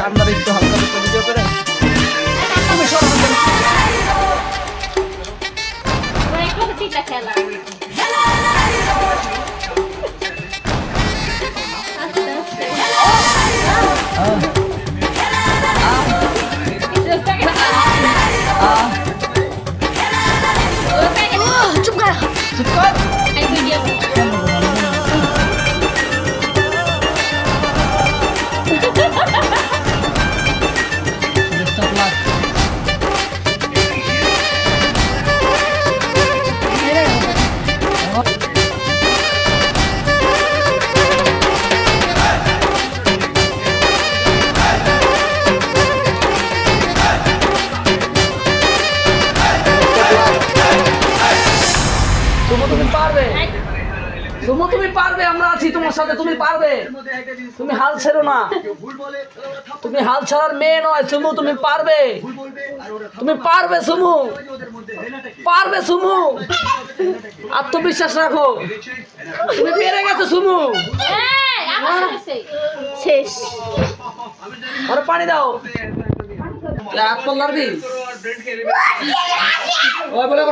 ঠান্ডার একটু হালকা হালকা ভিডিও করে তুমি সরো খেলা চুপ কর চুপ কর তুমি পারবে সুমো তুমি পারবে আমরা আছি তোমার সাথে তুমি পারবে তুমি হাল ছেড়ো না তুমি হাল ছাড়ার মেয়ে নয় সুমু তুমি পারবে সুমু পারবে সুমু আত্মবিশ্বাস রাখো তুমি পেরে গেছো সুমু শেষ আরে পানি দাও হাত পাল্লার দি ওই বলে